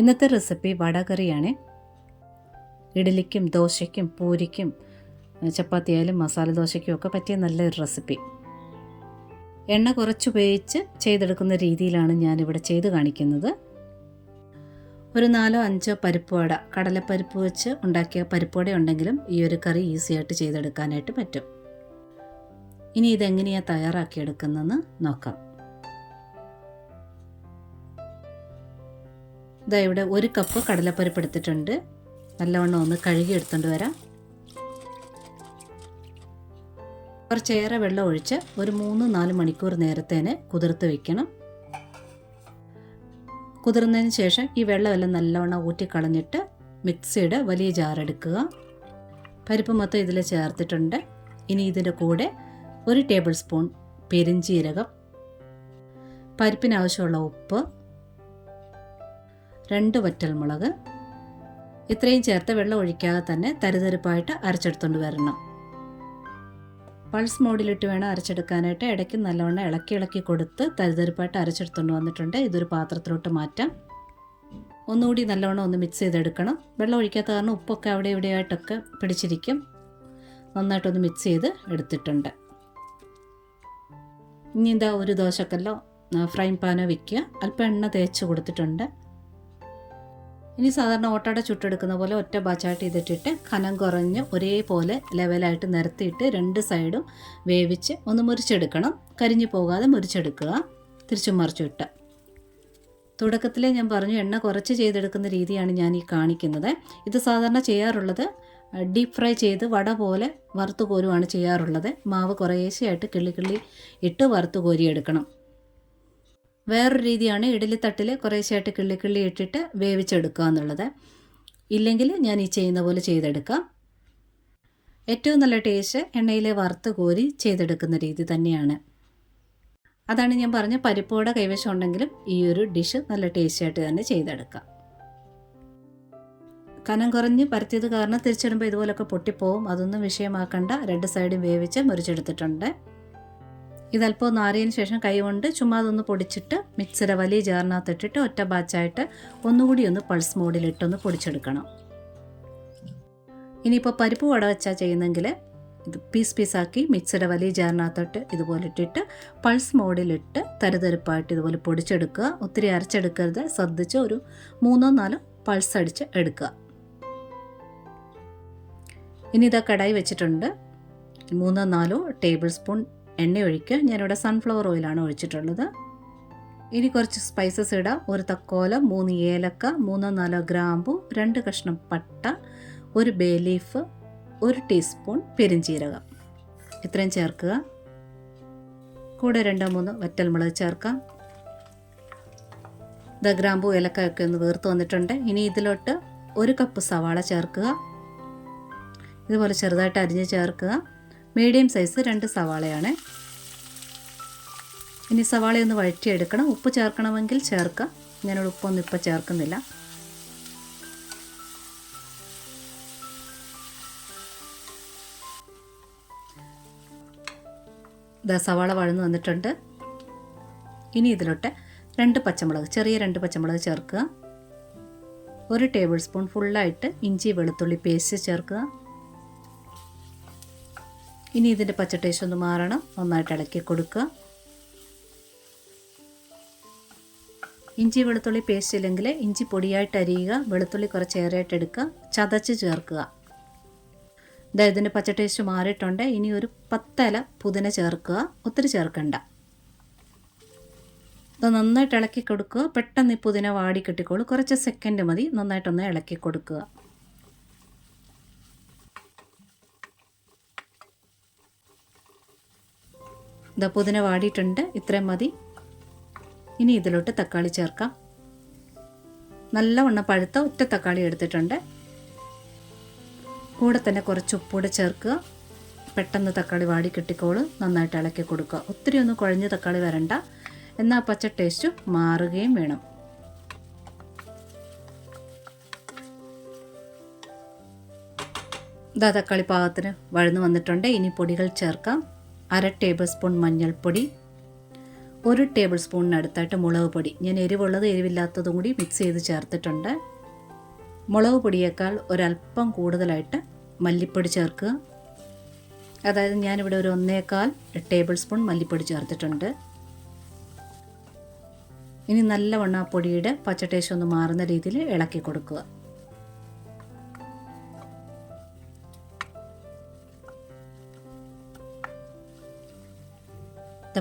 ഇന്നത്തെ റെസിപ്പി വടകറിയാണ്. ഇഡ്ഡലിക്കും ദോശയ്ക്കും പൂരിക്കും ചപ്പാത്തിയായാലും മസാല ദോശയ്ക്കും ഒക്കെ പറ്റിയ നല്ലൊരു റെസിപ്പി. എണ്ണ കുറച്ച് ഉപയോഗിച്ച് ചെയ്തെടുക്കുന്ന രീതിയിലാണ് ഞാനിവിടെ ചെയ്ത് കാണിക്കുന്നത്. ഒരു 4-5 പരിപ്പ് വട, കടലപ്പരിപ്പ് വെച്ച് ഉണ്ടാക്കിയ പരിപ്പ് വട ഉണ്ടെങ്കിലും ഈ ഒരു കറി ഈസി ആയിട്ട് ചെയ്തെടുക്കാനായിട്ട് പറ്റും. ഇനി ഇതെങ്ങനെയാണ് തയ്യാറാക്കിയെടുക്കുന്നതെന്ന് നോക്കാം. ഇതാ ഇവിടെ 1 കപ്പ് കടലപ്പരിപ്പ് എടുത്തിട്ടുണ്ട്. നല്ലവണ്ണം ഒന്ന് കഴുകി എടുത്തുകൊണ്ട് വരാം. കുറച്ചേറെ വെള്ളം ഒഴിച്ച് ഒരു 3-4 മണിക്കൂർ നേരത്തേന് കുതിർത്ത് വെക്കണം. കുതിർന്നതിന് ശേഷം ഈ വെള്ളമെല്ലാം നല്ലവണ്ണം ഊറ്റിക്കളഞ്ഞിട്ട് മിക്സിയുടെ വലിയ ജാറെടുക്കുക. പരിപ്പ് മൊത്തം ഇതിൽ ചേർത്തിട്ടുണ്ട്. ഇനി ഇതിൻ്റെ കൂടെ 1 ടേബിൾ സ്പൂൺ പെരിഞ്ജീരകം, പരിപ്പിനാവശ്യമുള്ള ഉപ്പ്, 2 വറ്റൽമുളക്, ഇത്രയും ചേർത്ത് വെള്ളം ഒഴിക്കാതെ തന്നെ തരിതരിപ്പായിട്ട് അരച്ചെടുത്തുകൊണ്ട് വരണം. പൾസ് മോഡിലിട്ട് വേണം അരച്ചെടുക്കാനായിട്ട്. ഇടയ്ക്ക് നല്ലവണ്ണം ഇളക്കി കൊടുത്ത് തരിതരിപ്പായിട്ട് അരച്ചെടുത്തുകൊണ്ട് വന്നിട്ടുണ്ട്. ഇതൊരു പാത്രത്തിലോട്ട് മാറ്റാം. ഒന്നുകൂടി നല്ലവണ്ണം ഒന്ന് മിക്സ് ചെയ്തെടുക്കണം. വെള്ളം ഒഴിക്കാത്ത കാരണം ഉപ്പൊക്കെ അവിടെ ഇവിടെയായിട്ടൊക്കെ പിടിച്ചിരിക്കും. നന്നായിട്ടൊന്ന് മിക്സ് ചെയ്ത് എടുത്തിട്ടുണ്ട്. ഇനി എന്താ ഒരു ദോശക്കല്ലോ ഫ്രൈ പാനോ വയ്ക്കുക. അല്പം എണ്ണ തേച്ച് കൊടുത്തിട്ടുണ്ട്. ഇനി സാധാരണ ഓട്ടട ചുട്ടെടുക്കുന്ന പോലെ ഒറ്റ ബാച്ചായിട്ട് ഇതിട്ടിട്ട് കനം കുറഞ്ഞ് ഒരേപോലെ ലെവലായിട്ട് നിരത്തിയിട്ട് 2 സൈഡും വേവിച്ച് ഒന്ന് മുറിച്ചെടുക്കണം. കരിഞ്ഞു പോകാതെ മുറിച്ചെടുക്കുക. തിരിച്ചും മറിച്ചിട്ട്. തുടക്കത്തിലേ ഞാൻ പറഞ്ഞു എണ്ണ കുറച്ച് ചെയ്തെടുക്കുന്ന രീതിയാണ് ഞാൻ ഈ കാണിക്കുന്നത്. ഇത് സാധാരണ ചെയ്യാറുള്ളത് ഡീപ്പ് ഫ്രൈ ചെയ്ത് വട പോലെ വറുത്ത് കോരുവാണ് ചെയ്യാറുള്ളത്. മാവ് കുറേശ്ശെയായിട്ട് കിള്ളി ഇട്ട് വറുത്ത് കോരിയെടുക്കണം. വേറൊരു രീതിയാണ് ഇഡ്ഡലി തട്ടിൽ കുറേശ്ശെയായിട്ട് കിള്ളി ഇട്ടിട്ട് വേവിച്ചെടുക്കുക എന്നുള്ളത്. ഇല്ലെങ്കിൽ ഞാൻ ഈ ചെയ്യുന്ന പോലെ ചെയ്തെടുക്കാം. ഏറ്റവും നല്ല ടേസ്റ്റ് എണ്ണയിൽ വറുത്ത് കോരി ചെയ്തെടുക്കുന്ന രീതി തന്നെയാണ്. അതാണ് ഞാൻ പറഞ്ഞ പരിപ്പോടെ കൈവശം ഉണ്ടെങ്കിലും ഈ ഒരു ഡിഷ് നല്ല ടേസ്റ്റിയായിട്ട് തന്നെ ചെയ്തെടുക്കാം. കനം കുറഞ്ഞ് പരത്തിയത് കാരണം തിരിച്ചിടുമ്പോൾ ഇതുപോലൊക്കെ പൊട്ടിപ്പോവും. അതൊന്നും വിഷയമാക്കണ്ട. 2 സൈഡും വേവിച്ച് മുറിച്ചെടുത്തിട്ടുണ്ട്. ഇതല്പം ഒന്ന് ആറിയതിന് ശേഷം കൈ കൊണ്ട് ചുമ്മാ അതൊന്ന് പൊടിച്ചിട്ട് മിക്സിയുടെ വലിയ ജാറിനകത്തിട്ടിട്ട് ഒറ്റ ബാച്ചായിട്ട് ഒന്നുകൂടി ഒന്ന് പൾസ് മോഡിലിട്ടൊന്ന് പൊടിച്ചെടുക്കണം. ഇനിയിപ്പോൾ പരിപ്പ് വട വെച്ചാൽ ചെയ്യുന്നെങ്കിൽ ഇത് പീസാക്കി മിക്സിയുടെ വലിയ ജാറിനകത്തോട്ട് ഇതുപോലെ ഇട്ടിട്ട് പൾസ് മോഡിലിട്ട് തരിതരിപ്പായിട്ട് ഇതുപോലെ പൊടിച്ചെടുക്കുക. ഒത്തിരി അരച്ചെടുക്കരുത്. ശ്രദ്ധിച്ച് ഒരു 3-4 പൾസ് അടിച്ച് എടുക്കുക. ഇനി ഇതാ കടായി വെച്ചിട്ടുണ്ട്. 3-4 ടേബിൾ സ്പൂൺ എണ്ണ ഒഴിക്കുക. ഞാനിവിടെ സൺഫ്ലവർ ഓയിലാണ് ഒഴിച്ചിട്ടുള്ളത്. ഇനി കുറച്ച് സ്പൈസസ് ഇടാം. 1 തക്കോലം, 3 ഏലക്ക, 3-4 ഗ്രാമ്പു, 2 കഷ്ണം പട്ട, 1 ബേ ലീഫ്, 1 ടീസ്പൂൺ പെരിഞ്ജീരകം, ഇത്രയും ചേർക്കുക. കൂടെ 2-3 വറ്റൽമുളക് ചേർക്കാം. ഗ്രാമ്പു ഏലക്കയൊക്കെ ഒന്ന് വീർത്ത് വന്നിട്ടുണ്ട്. ഇനി ഇതിലോട്ട് 1 കപ്പ് സവാള ചേർക്കുക. ഇതുപോലെ ചെറുതായിട്ട് അരിഞ്ഞ് ചേർക്കുക. മീഡിയം സൈസ് 2 സവാളയാണ്. ഇനി സവാളയൊന്ന് വഴറ്റിയെടുക്കണം. ഉപ്പ് ചേർക്കണമെങ്കിൽ ചേർക്കാം. ഞാനിവിടെ ഉപ്പൊന്നും ഇപ്പോൾ ചേർക്കുന്നില്ല. സവാള വഴന്ന് വന്നിട്ടുണ്ട്. ഇനി ഇതിലോട്ട് 2 പച്ചമുളക്, ചെറിയ 2 പച്ചമുളക് ചേർക്കുക. 1 ടേബിൾ സ്പൂൺ ഫുള്ളായിട്ട് ഇഞ്ചി വെളുത്തുള്ളി പേസ്റ്റ് ചേർക്കുക. ഇനി ഇതിൻ്റെ പച്ച ടേസ്റ്റ് ഒന്ന് മാറണം. നന്നായിട്ട് ഇളക്കി കൊടുക്കുക. ഇഞ്ചി വെളുത്തുള്ളി പേസ്റ്റ് ഇല്ലെങ്കിൽ ഇഞ്ചി പൊടിയായിട്ട് അരിയുക. വെളുത്തുള്ളി കുറച്ച് ഏറെയായിട്ട് എടുക്കുക. ചതച്ച് ചേർക്കുക. ഇതിൻ്റെ പച്ച ടേസ്റ്റ് മാറിയിട്ടുണ്ട്. ഇനി ഒരു 10 ഇല പുതിന ചേർക്കുക. ഒത്തിരി ചേർക്കണ്ട. ഇത് നന്നായിട്ട് ഇളക്കി കൊടുക്കുക. പെട്ടെന്ന് ഈ പുതിന വാടി കിട്ടിക്കോളൂ. കുറച്ച് സെക്കൻഡ് മതി. നന്നായിട്ടൊന്ന് ഇളക്കി കൊടുക്കുക. പുതിന വാടിയിട്ടുണ്ട്. ഇത്രയും മതി. ഇനി ഇതിലോട്ട് തക്കാളി ചേർക്കാം. നല്ലവണ്ണം പഴുത്ത ഒറ്റ തക്കാളി എടുത്തിട്ടുണ്ട്. കൂടെ തന്നെ കുറച്ച് ഉപ്പൂടെ ചേർക്കുക. പെട്ടെന്ന് തക്കാളി വാടി കിട്ടിക്കോളും. നന്നായിട്ട് ഇളക്കി കൊടുക്കുക. ഒത്തിരി ഒന്നും കുഴഞ്ഞ് തക്കാളി വരണ്ട. എന്നാൽ പച്ച ടേസ്റ്റ് മാറുകയും വേണം. തക്കാളി പാകത്തിന് വഴന്നു വന്നിട്ടുണ്ട്. ഇനി പൊടികൾ ചേർക്കാം. 1/2 ടേബിൾ സ്പൂൺ മഞ്ഞൾപ്പൊടി, 1 ടേബിൾ സ്പൂണിനടുത്തായിട്ട് മുളക് പൊടി, ഞാൻ എരിവുള്ളത് എരിവില്ലാത്തതും കൂടി മിക്സ് ചെയ്ത് ചേർത്തിട്ടുണ്ട്. മുളക് പൊടിയേക്കാൾ ഒരല്പം കൂടുതലായിട്ട് മല്ലിപ്പൊടി ചേർക്കുക. അതായത് ഞാനിവിടെ ഒരു 1.25 ടേബിൾ സ്പൂൺ മല്ലിപ്പൊടി ചേർത്തിട്ടുണ്ട്. ഇനി നല്ലവണ്ണം ആ പൊടിയുടെ പച്ച ടേസ്റ്റ് ഒന്ന് മാറുന്ന രീതിയിൽ ഇളക്കി കൊടുക്കുക.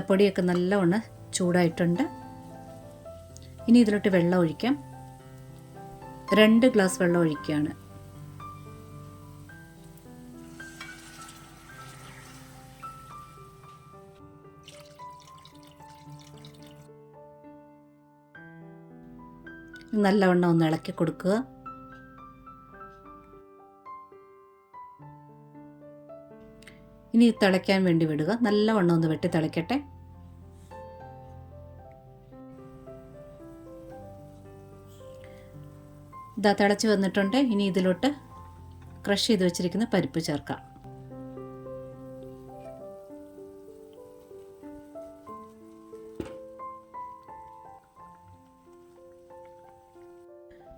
പൊടിയൊക്കെ നല്ലവണ്ണം ചൂടായിട്ടുണ്ട്. ഇനി ഇതിലോട്ട് വെള്ളം ഒഴിക്കാം. 2 ഗ്ലാസ് വെള്ളം ഒഴിക്കുകയാണ്. നല്ലവണ്ണം ഒന്ന് ഇളക്കി കൊടുക്കുക. ഇനി തിളയ്ക്കാൻ വേണ്ടി വിടുക. നല്ലവണ്ണം ഒന്ന് വെട്ടി തിളയ്ക്കട്ടെ. ഇതാ തിളച്ച് വന്നിട്ടുണ്ട്. ഇനി ഇതിലോട്ട് ക്രഷ് ചെയ്ത് വെച്ചിരിക്കുന്ന പരിപ്പ് ചേർക്കാം.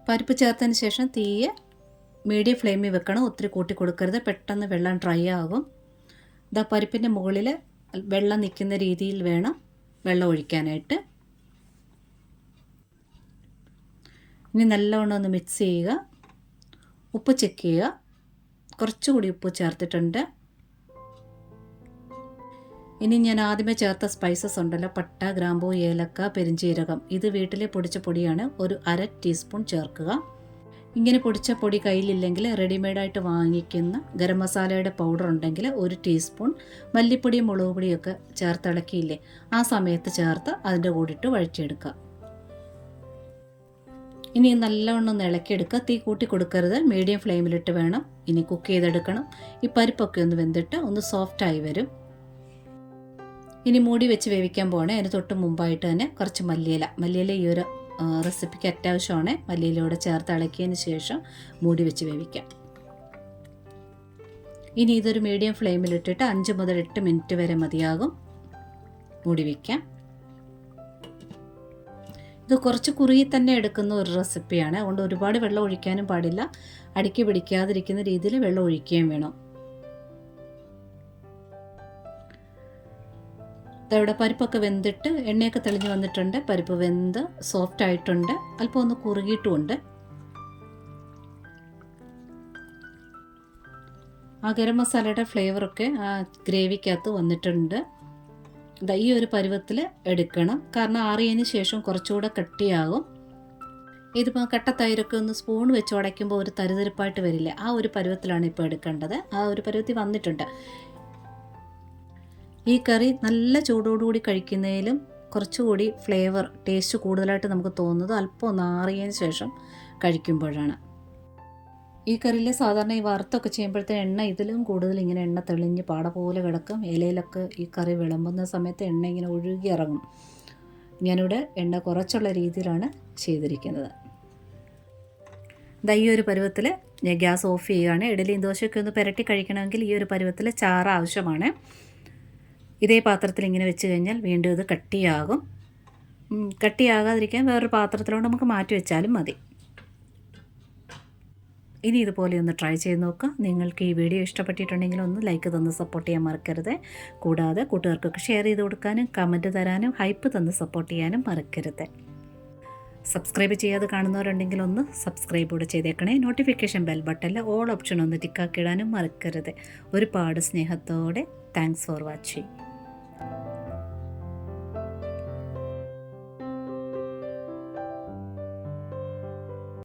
പരിപ്പ് ചേർത്തതിന് ശേഷം തീയെ മീഡിയം ഫ്ലെയിമിൽ വെക്കണം. ഒത്തിരി കൂട്ടി കൊടുക്കരുത്, പെട്ടെന്ന് വെള്ളം ഡ്രൈ ആകും. ഇതാ പരിപ്പിൻ്റെ മുകളിൽ വെള്ളം നിൽക്കുന്ന രീതിയിൽ വേണം വെള്ളം ഒഴിക്കാനായിട്ട്. ഇനി നല്ലവണ്ണം ഒന്ന് മിക്സ് ചെയ്യുക. ഉപ്പ് ചെക്ക് ചെയ്യുക. കുറച്ചുകൂടി ഉപ്പ് ചേർത്തിട്ടുണ്ട്. ഇനി ഞാൻ ആദ്യമേ ചേർത്ത സ്പൈസസ് ഉണ്ടല്ലോ, പട്ട, ഗ്രാമ്പൂ, ഏലക്ക, പെരിഞ്ചീരകം, ഇത് വീട്ടിലെ പൊടിച്ച പൊടിയാണ്. ഒരു 1/2 ടീസ്പൂൺ ചേർക്കുക. ഇങ്ങനെ പൊടിച്ച പൊടി കയ്യിലില്ലെങ്കിൽ റെഡിമെയ്ഡായിട്ട് വാങ്ങിക്കുന്ന ഗരം മസാലയുടെ പൗഡർ ഉണ്ടെങ്കിൽ 1 ടീസ്പൂൺ, മല്ലിപ്പൊടിയും മുളക് പൊടിയൊക്കെ ചേർത്തിളക്കിയില്ലേ, ആ സമയത്ത് ചേർത്ത് അതിൻ്റെ കൂടിയിട്ട് വഴറ്റിയെടുക്കുക. ഇനി നല്ലവണ്ണം ഒന്ന് ഇളക്കിയെടുക്കുക. തീ കൂട്ടി കൊടുക്കരുത്, മീഡിയം ഫ്ലെയിമിലിട്ട് വേണം ഇനി കുക്ക് ചെയ്തെടുക്കണം. ഈ പരിപ്പൊക്കെ ഒന്ന് വെന്തിട്ട് ഒന്ന് സോഫ്റ്റായി വരും. ഇനി മൂടി വെച്ച് വേവിക്കാൻ പോകണേ. അതിന് തൊട്ട് മുമ്പായിട്ട് തന്നെ കുറച്ച് മല്ലിയില ഈ ഒരു റെസിപ്പിക്ക് അത്യാവശ്യമാണ്. മല്ലിയിലൂടെ ചേർത്ത് ഇളക്കിയതിന് ശേഷം മൂടി വെച്ച് വേവിക്കാം. ഇനി ഇതൊരു മീഡിയം ഫ്ലെയിമിലിട്ടിട്ട് 5 മുതൽ 8 മിനിറ്റ് വരെ മതിയാകും. മൂടി വയ്ക്കാം. ഇത് കുറച്ച് കുറുകി തന്നെ എടുക്കുന്ന ഒരു റെസിപ്പിയാണ്. അതുകൊണ്ട് ഒരുപാട് വെള്ളം ഒഴിക്കാനും പാടില്ല. അടിക്ക് പിടിക്കാതിരിക്കുന്ന രീതിയിൽ വെള്ളം ഒഴിക്കുകയും വേണം. ഇവിടെ പരിപ്പൊക്കെ വെന്തിട്ട് എണ്ണയൊക്കെ തെളിഞ്ഞ് വന്നിട്ടുണ്ട്. പരിപ്പ് വെന്ത് സോഫ്റ്റ് ആയിട്ടുണ്ട്. അല്പം ഒന്ന് കുറുകിയിട്ടുമുണ്ട്. ആ ഗരം മസാലയുടെ ഫ്ലേവറൊക്കെ ആ ഗ്രേവിക്കകത്ത് വന്നിട്ടുണ്ട്. ഈ ഒരു പരുവത്തിൽ എടുക്കണം. കാരണം ആറിയതിന് ശേഷം കുറച്ചുകൂടെ കട്ടിയാകും. ഇതിപ്പോൾ കട്ട തൈരൊക്കെ ഒന്ന് സ്പൂൺ വെച്ച് ഉടയ്ക്കുമ്പോൾ ഒരു തരിതരിപ്പായിട്ട് വരില്ല. ആ ഒരു പരുവത്തിലാണ് ഇപ്പോൾ എടുക്കേണ്ടത്. ആ ഒരു പരുവത്തിൽ വന്നിട്ടുണ്ട്. ഈ കറി നല്ല ചൂടോടുകൂടി കഴിക്കുന്നതിലും കുറച്ചുകൂടി ഫ്ലേവർ ടേസ്റ്റ് കൂടുതലായിട്ട് നമുക്ക് തോന്നുന്നത് അല്പം ഒന്ന് ആറിയതിന് ശേഷം കഴിക്കുമ്പോഴാണ്. ഈ കറിയിൽ സാധാരണ ഈ വറുത്തൊക്കെ ചെയ്യുമ്പോഴത്തെ എണ്ണ ഇതിലും കൂടുതൽ ഇങ്ങനെ എണ്ണ തെളിഞ്ഞ് പാട പോലെ കിടക്കും. ഇലയിലൊക്കെ ഈ കറി വിളമ്പുന്ന സമയത്ത് എണ്ണ ഇങ്ങനെ ഒഴുകി ഇറങ്ങും. ഞാനിവിടെ എണ്ണ കുറച്ചുള്ള രീതിയിലാണ് ചെയ്തിരിക്കുന്നത്. ഈ ഒരു പരുവത്തിൽ ഞാൻ ഗ്യാസ് ഓഫ് ചെയ്യുകയാണ്. ഇഡലിയും ദോശയൊക്കെ ഒന്ന് പുരട്ടി കഴിക്കണമെങ്കിൽ ഈ ഒരു പരുവത്തിൽ ചാറ് ആവശ്യമാണ്. ഇതേ പാത്രത്തിൽ ഇങ്ങനെ വെച്ച് കഴിഞ്ഞാൽ വീണ്ടും ഇത് കട്ടിയാകും. കട്ടിയാകാതിരിക്കാൻ വേറൊരു പാത്രത്തിലോട്ട് നമുക്ക് മാറ്റി വെച്ചാലും മതി. ഇനി ഇതുപോലെ ഒന്ന് ട്രൈ ചെയ്ത് നോക്കുക. നിങ്ങൾക്ക് ഈ വീഡിയോ ഇഷ്ടപ്പെട്ടിട്ടുണ്ടെങ്കിൽ ഒന്ന് ലൈക്ക് തന്ന് സപ്പോർട്ട് ചെയ്യാൻ മറക്കരുത്. കൂടാതെ കൂട്ടുകാർക്കൊക്കെ ഷെയർ ചെയ്ത് കൊടുക്കാനും കമൻറ്റ് തരാനും ഹൈപ്പ് തന്ന് സപ്പോർട്ട് ചെയ്യാനും മറക്കരുത്. സബ്സ്ക്രൈബ് ചെയ്യാതെ കാണുന്നവരുണ്ടെങ്കിൽ ഒന്ന് സബ്സ്ക്രൈബ് കൂടെ ചെയ്തേക്കണേ. നോട്ടിഫിക്കേഷൻ ബെൽ ബട്ടണിൽ ഓൾ ഓപ്ഷൻ ഒന്ന് ടിക്കാക്കിടാനും മറക്കരുത്. ഒരുപാട് സ്നേഹത്തോടെ താങ്ക്സ് ഫോർ വാച്ചിങ്.